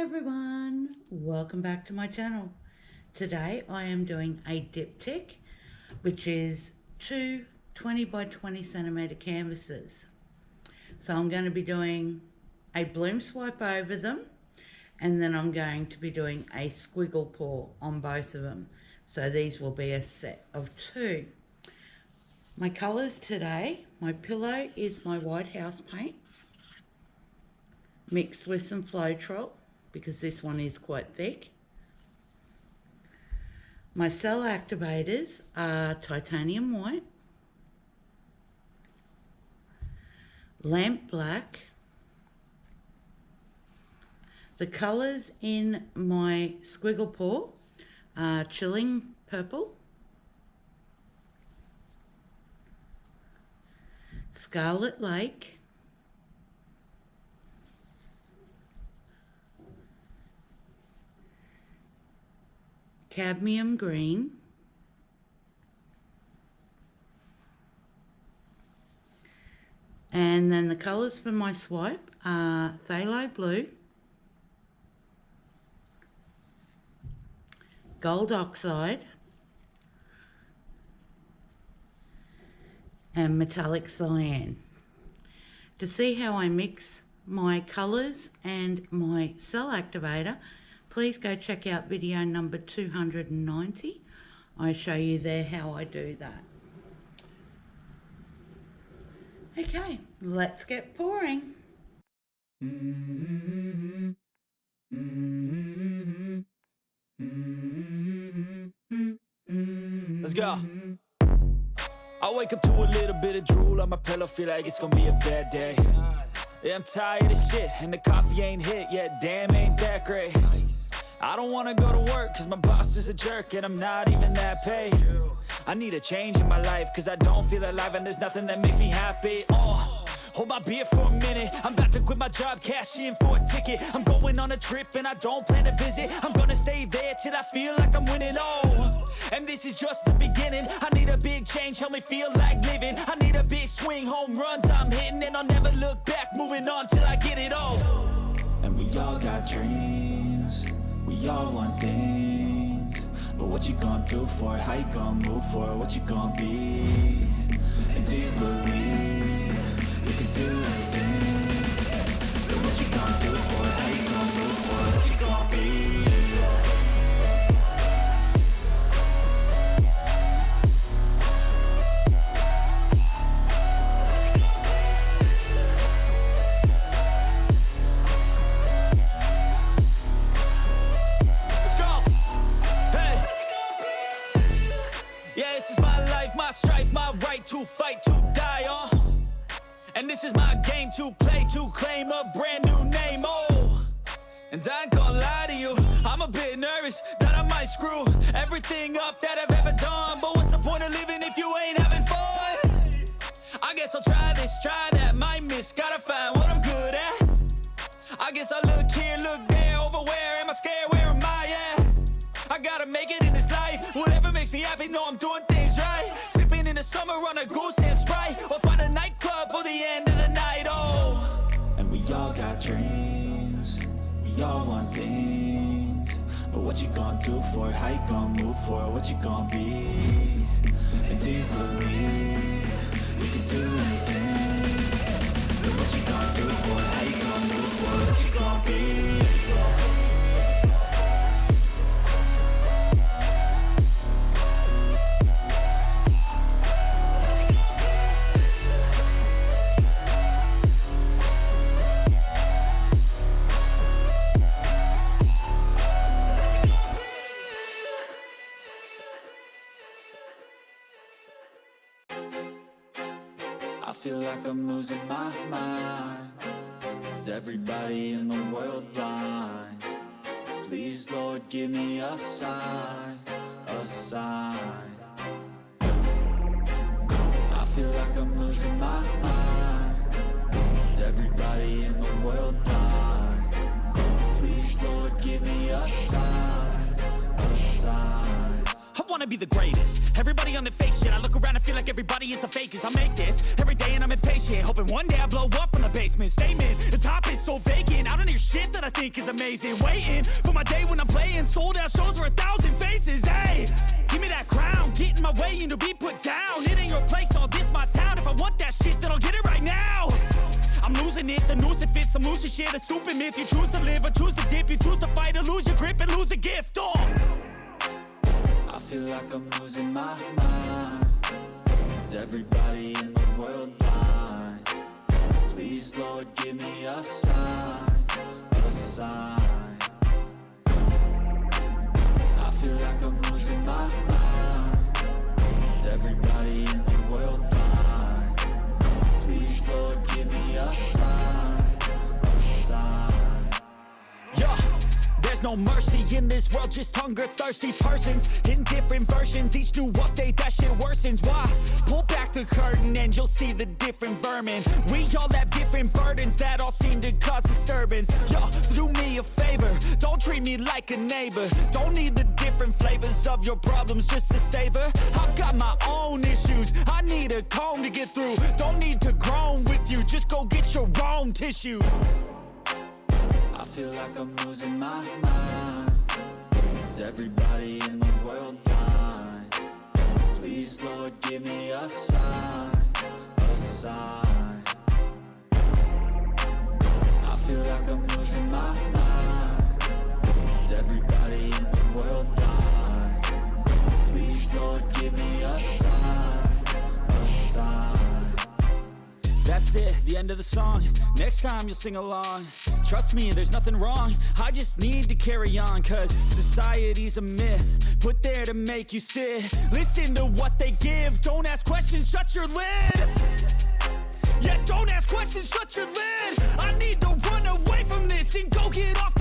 everyone, welcome back to my channel. Today I am doing a diptych, which is two 20 by 20 centimeter canvases. So I'm going to be doing a bloom swipe over them, and then I'm going to be doing a squiggle pour on both of them. So these will be a set of two. My colours today, my pillow is my white house paint mixed with some Floetrol, because this one is quite thick. My cell activators are titanium white, lamp black. The colours in my squiggle pour are chilling purple, Scarlet Lake, cadmium green, and then the colours for my swipe are phthalo blue, gold oxide, and metallic cyan. To see how I mix my colours and my cell activator, please go check out video number 290. I show you there how I do that. Okay, let's get pouring. Let's go. I wake up to a little bit of drool on my pillow, feel like it's gonna be a bad day. Yeah, I'm tired of shit, and the coffee ain't hit yet, damn, ain't that great. I don't wanna go to work, cause my boss is a jerk, and I'm not even that paid. I need a change in my life, cause I don't feel alive, and there's nothing that makes me happy. Hold my beer for a minute, I'm about to quit my job, cash in for a ticket. I'm going on a trip and I don't plan to visit. I'm gonna stay there till I feel like I'm winning, and this is just the beginning. I need a big change, help me feel like living. I need a big swing, home runs I'm hitting, and I'll never look back, moving on till I get it all. And we all got dreams, we all want things, but what you gonna do for it? How you gonna move for it? What you gonna be? And do you believe you can do anything? But what you gonna do for it? How you gonna move for it? What you gonna be? Let's go! Hey! Yeah, this is my life, my strife, my right to fight, to die, and this is my game to play, to claim a brand new name, and I ain't gonna lie to you, I'm a bit nervous that I might screw everything up that I've ever done. But what's the point of living if you ain't having fun? I guess I'll try this, try that, might miss, gotta find what I'm good at. I guess I look here, look there, over where am I scared, where am I at? I gotta make it in this life, whatever makes me happy, know I'm doing things right. Sipping in the summer on a goose and Sprite, or find a nightclub for the end of the night, And we all got dreams, we all want things, but what you gonna do for it? How you gonna move for it? What you gonna be? And do you believe you can do anything? But what you gonna do for it? How you gonna move for it? What you gonna be? I feel like I'm losing my mind. Is everybody in the world blind? Please, Lord, give me a sign, a sign. I feel like I'm losing my mind. Is everybody in the world blind? Please, Lord, give me a sign, a sign. I wanna be the greatest. Everybody on the fake shit. I look around and feel like everybody is the fakest. I make this every day and I'm impatient, hoping one day I blow up from the basement. Statement, the top is so vacant, I don't even your shit that I think is amazing. Waiting for my day when I'm playing sold out shows for 1,000 faces. Hey, give me that crown, get in my way and to be put down. It ain't your place, all this my town. If I want that shit, then I'll get it right now. I'm losing it, the noose it fits, some loose shit, a stupid myth. You choose to live or choose to dip, you choose to fight or lose your grip and lose a gift. Oh, I feel like I'm losing my mind. Is everybody in the world blind? Please, Lord, give me a sign, a sign. I feel like I'm losing my mind. Is everybody in the world blind? Please, Lord, give me a sign, a sign. yeah. There's no mercy in this world, just hunger-thirsty persons in different versions. Each new update, that shit worsens. Why? Pull back the curtain and you'll see the different vermin. We all have different burdens that all seem to cause disturbance. Yo, so do me a favor, don't treat me like a neighbor. Don't need the different flavors of your problems just to savor. I've got my own issues, I need a comb to get through. Don't need to groan with you, just go get your own tissue. I feel like I'm losing my mind. Is everybody in the world blind? Please, Lord, give me a sign, a sign. I feel like I'm losing my mind. Is everybody in the world blind? Please, Lord, give me a sign, a sign. That's it, the end of the song. Next time you'll sing along. Trust me, there's nothing wrong. I just need to carry on, cause society's a myth put there to make you sit. Listen to what they give. Don't ask questions, shut your lid. Yeah, don't ask questions, shut your lid. I need to run away from this and go get off